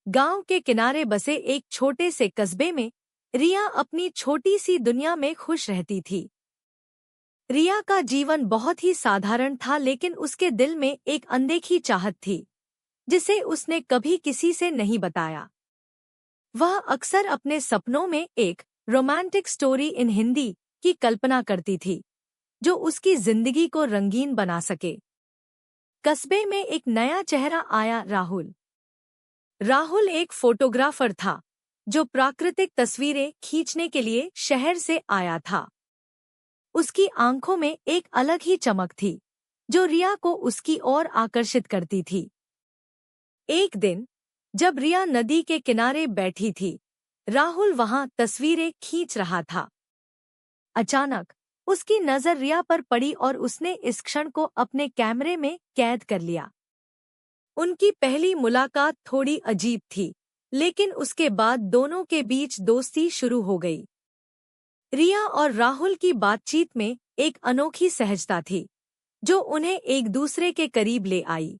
गांव के किनारे बसे एक छोटे से कस्बे में रिया अपनी छोटी सी दुनिया में खुश रहती थी। रिया का जीवन बहुत ही साधारण था, लेकिन उसके दिल में एक अनदेखी चाहत थी जिसे उसने कभी किसी से नहीं बताया। वह अक्सर अपने सपनों में एक रोमांटिक स्टोरी इन हिंदी की कल्पना करती थी जो उसकी जिंदगी को रंगीन बना सके। कस्बे में एक नया चेहरा आया, राहुल। राहुल एक फोटोग्राफर था जो प्राकृतिक तस्वीरें खींचने के लिए शहर से आया था। उसकी आंखों में एक अलग ही चमक थी जो रिया को उसकी ओर आकर्षित करती थी। एक दिन जब रिया नदी के किनारे बैठी थी, राहुल वहां तस्वीरें खींच रहा था। अचानक उसकी नजर रिया पर पड़ी और उसने इस क्षण को अपने कैमरे में कैद कर लिया। उनकी पहली मुलाकात थोड़ी अजीब थी, लेकिन उसके बाद दोनों के बीच दोस्ती शुरू हो गई। रिया और राहुल की बातचीत में एक अनोखी सहजता थी जो उन्हें एक दूसरे के करीब ले आई।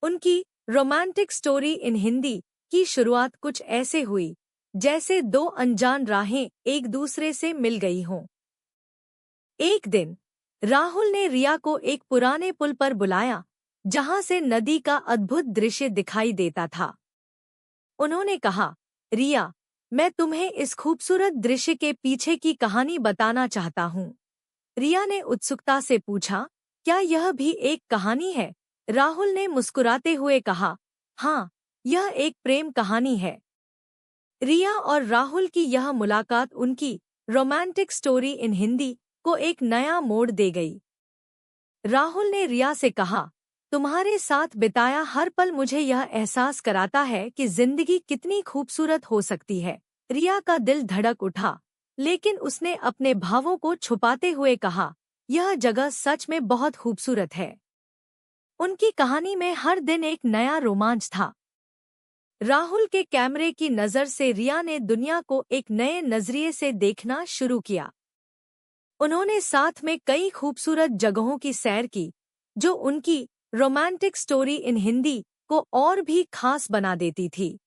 उनकी रोमांटिक स्टोरी इन हिंदी की शुरुआत कुछ ऐसे हुई जैसे दो अनजान राहें एक दूसरे से मिल गई हों। एक दिन राहुल ने रिया को एक पुराने पुल पर बुलाया जहां से नदी का अद्भुत दृश्य दिखाई देता था। उन्होंने कहा, रिया, मैं तुम्हें इस खूबसूरत दृश्य के पीछे की कहानी बताना चाहता हूँ। रिया ने उत्सुकता से पूछा, क्या यह भी एक कहानी है? राहुल ने मुस्कुराते हुए कहा, हाँ, यह एक प्रेम कहानी है। रिया और राहुल की यह मुलाकात उनकी रोमांटिक स्टोरी इन हिंदी को एक नया मोड़ दे गई। राहुल ने रिया से कहा, तुम्हारे साथ बिताया हर पल मुझे यह एहसास कराता है कि जिंदगी कितनी खूबसूरत हो सकती है। रिया का दिल धड़क उठा, लेकिन उसने अपने भावों को छुपाते हुए कहा, यह जगह सच में बहुत खूबसूरत है। उनकी कहानी में हर दिन एक नया रोमांच था। राहुल के कैमरे की नज़र से रिया ने दुनिया को एक नए नजरिए से देखना शुरू किया। उन्होंने साथ में कई खूबसूरत जगहों की सैर की जो उनकी रोमांटिक स्टोरी इन हिंदी को और भी खास बना देती थी।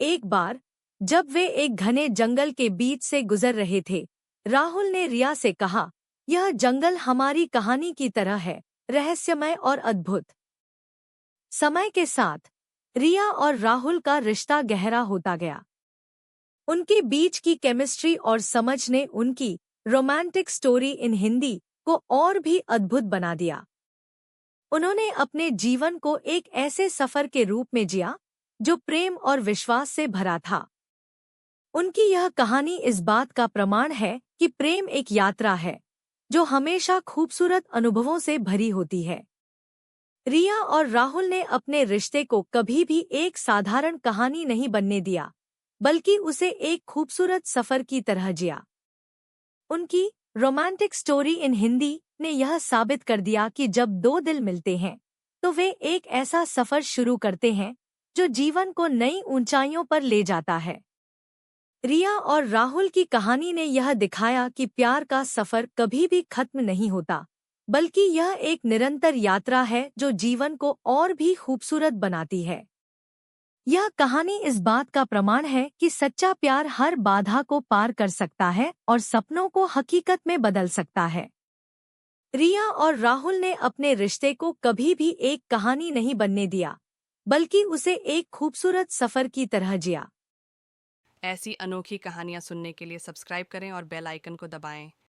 एक बार जब वे एक घने जंगल के बीच से गुजर रहे थे, राहुल ने रिया से कहा, यह जंगल हमारी कहानी की तरह है, रहस्यमय और अद्भुत। समय के साथ रिया और राहुल का रिश्ता गहरा होता गया। उनके बीच की केमिस्ट्री और समझ ने उनकी रोमांटिक स्टोरी इन हिंदी को और भी अद्भुत बना दिया। उन्होंने अपने जीवन को एक ऐसे सफर के रूप में जिया जो प्रेम और विश्वास से भरा था। उनकी यह कहानी इस बात का प्रमाण है कि प्रेम एक यात्रा है जो हमेशा खूबसूरत अनुभवों से भरी होती है। रिया और राहुल ने अपने रिश्ते को कभी भी एक साधारण कहानी नहीं बनने दिया, बल्कि उसे एक खूबसूरत सफर की तरह जिया। उनकी रोमांटिक स्टोरी इन हिंदी ने यह साबित कर दिया कि जब दो दिल मिलते हैं तो वे एक ऐसा सफर शुरू करते हैं जो जीवन को नई ऊंचाइयों पर ले जाता है। रिया और राहुल की कहानी ने यह दिखाया कि प्यार का सफर कभी भी खत्म नहीं होता, बल्कि यह एक निरंतर यात्रा है जो जीवन को और भी खूबसूरत बनाती है। यह कहानी इस बात का प्रमाण है कि सच्चा प्यार हर बाधा को पार कर सकता है और सपनों को हकीकत में बदल सकता है। रिया और राहुल ने अपने रिश्ते को कभी भी एक कहानी नहीं बनने दिया, बल्कि उसे एक खूबसूरत सफर की तरह जिया। ऐसी अनोखी कहानियाँ सुनने के लिए सब्सक्राइब करें और बेल आइकन को दबाएं।